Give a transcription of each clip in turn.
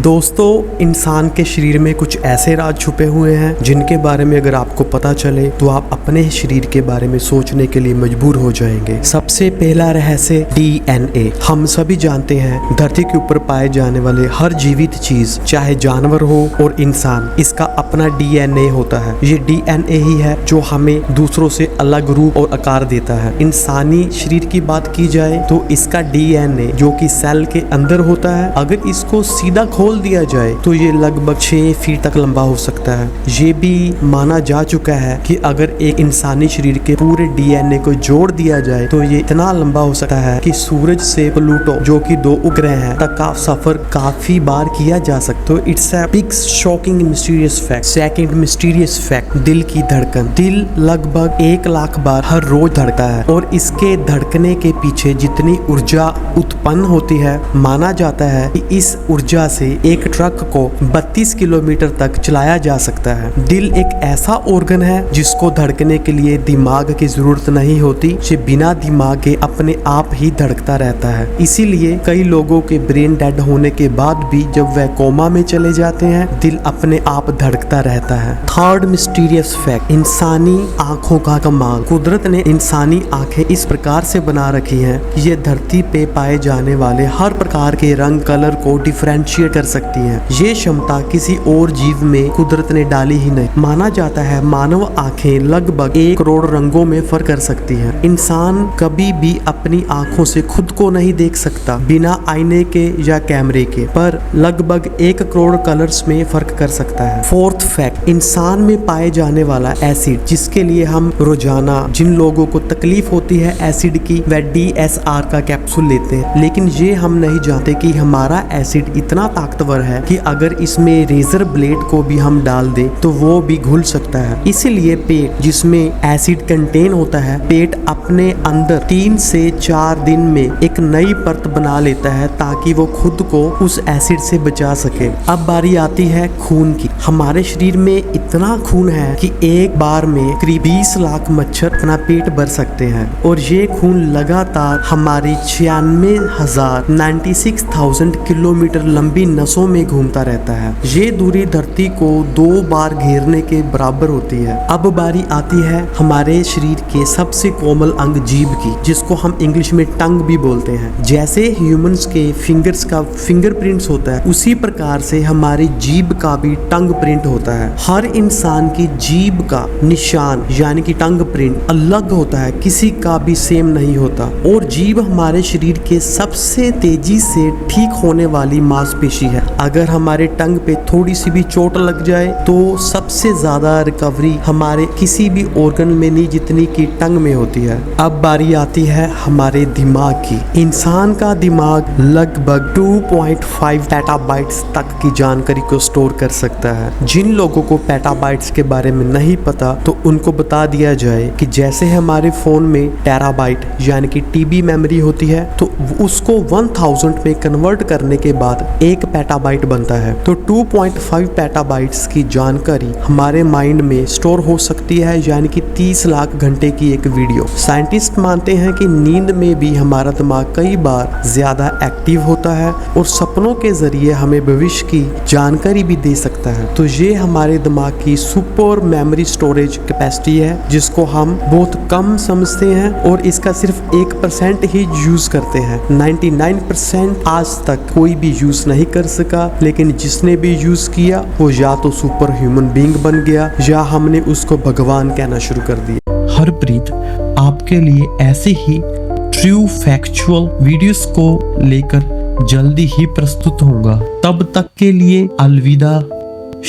दोस्तों, इंसान के शरीर में कुछ ऐसे राज छुपे हुए हैं जिनके बारे में अगर आपको पता चले तो आप अपने शरीर के बारे में सोचने के लिए मजबूर हो जाएंगे। सबसे पहला रहस्य DNA। हम सभी जानते हैं धरती के ऊपर पाए जाने वाले हर जीवित चीज, चाहे जानवर हो और इंसान, इसका अपना DNA होता है। ये DNA ही है जो हमें दूसरों से अलग रूप और आकार देता है। इंसानी शरीर की बात की जाए तो इसका DNA जो कि सेल के अंदर होता है, अगर इसको सीधा खोल दिया जाए तो ये लगभग 6 फीट तक लंबा हो सकता है। ये भी माना जा चुका है कि अगर एक इंसानी शरीर के पूरे DNA को जोड़ दिया जाए तो ये इतना लंबा हो सकता है कि सूरज से प्लूटो, जो कि 2 उपग्रह हैं, तक का सफर काफी बार किया जा सकता है। It's a big shocking mysterious fact. Second mysterious fact, दिल की धड़कन। दिल लगभग 1 लाख बार हर रोज धड़कता है और इसके धड़कने के पीछे जितनी ऊर्जा उत्पन्न होती है, माना जाता है कि इस ऊर्जा से एक ट्रक को 32 किलोमीटर तक चलाया जा सकता है। दिल एक ऐसा ऑर्गन है जिसको धड़कने के लिए दिमाग की जरूरत नहीं होती। ये बिना दिमाग के अपने आप ही धड़कता रहता है। इसीलिए कई लोगों के ब्रेन डेड होने के बाद भी जब वह कोमा में चले जाते हैं, दिल अपने आप धड़कता रहता है। थर्ड मिस्टीरियस फैक्ट, इंसानी आंखों का कमाल। कुदरत ने इंसानी आंखें इस प्रकार से बना रखी हैं कि ये धरती पे पाए जाने वाले हर प्रकार के रंग कलर को डिफरेंशिएट कर सकती हैं। ये क्षमता किसी और जीव में कुदरत ने डाली ही नहीं। माना जाता है मानव आंखें लगभग 1 करोड़ रंगों में फर्क कर सकती हैं। इंसान कभी भी अपनी आंखों से खुद को नहीं देख सकता बिना आईने के या कैमरे के, पर लगभग 1 करोड़ कलर्स में फर्क कर सकता है। फोर्थ फैक्ट, इंसान में पाए जाने वाला एसिड, जिसके लिए हम रोजाना जिन लोगों को तकलीफ होती है एसिड की, वह DSR का कैप्सूल लेते हैं, लेकिन ये हम नहीं जानते कि हमारा एसिड इतना ताकतवर है कि अगर इसमें रेजर ब्लेड को भी हम डाल दें तो वो भी घुल सकता है। इसीलिए पेट, जिसमें एसिड कंटेन होता है, पेट अपने अंदर 3 से 4 दिन में एक नई परत बना लेता है ताकि वो खुद को उस एसिड से बचा सके। अब बारी आती है खून की। हमारे शरीर में इतना खून है कि एक बार में करीब 20 लाख मच्छर अपना पेट भर सकते हैं और ये खून लगातार हमारी 96,000 किलोमीटर लंबी नसों में घूमता रहता है। ये दूरी धरती को 2 बार घेरने के बराबर होती है। अब बारी आती है हमारे शरीर के सबसे कोमल अंग जीभ की, जिसको हम इंग्लिश में टंग भी बोलते हैं। जैसे ह्यूमंस के फिंगर्स का फिंगरप्रिंट्स होता है, उसी प्रकार से हमारी जीभ का भी टंग प्रिंट होता है। हर इंसान की जीभ का निशान यानी कि टंग प्रिंट अलग होता है, किसी का भी सेम नहीं होता। और जीभ हमारे शरीर के सबसे तेजी से ठीक होने वाली मांसपेशी है। अगर हमारे टंग पे थोड़ी सी भी चोट लग जाए तो सबसे ज्यादा रिकवरी हमारे किसी भी ऑर्गन में नहीं जितनी की टंग में होती है। अब बारी आती है हमारे दिमाग की। इंसान का दिमाग लगभग 2.5 पेटाबाइट्स तक की जानकारी को स्टोर कर सकता है। जिन लोगों को पेटाबाइट्स के बारे में नहीं पता तो उनको बता दिया जाए कि जैसे हमारे फोन में टेराबाइट यानी कि TB मेमोरी होती है, तो उसको 1000 में कन्वर्ट करने के बाद 1 पेटाबाइट बनता है। तो 2.5 पेटाबाइट्स की जानकारी हमारे माइंड में स्टोर हो सकती है, यानी कि 30 लाख घंटे की एक वीडियो। साइंटिस्ट मानते हैं कि नींद में भी हमारा दिमाग कई बार ज्यादा एक्टिव होता है और सपनों के जरिए हमें भविष्य की जानकारी भी दे सकता है। तो ये हमारे दिमाग की सुपर मेमोरी स्टोरेज कैपेसिटी है, जिसको हम बहुत कम समझते हैं और इसका सिर्फ 1% ही यूज करते हैं। 99% आज तक कोई भी यूज नहीं कर सका, लेकिन जिसने भी यूज किया वो या तो सुपर ह्यूमन बीइंग बन गया या हमने उसको भगवान कहना शुरू कर दिया। हरप्रीत आपके लिए ऐसे ही ट्रू फैक्चुअल वीडियोस को लेकर जल्दी ही प्रस्तुत होगा। तब तक के लिए अलविदा,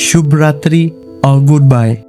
शुभ रात्रि और गुड बाय।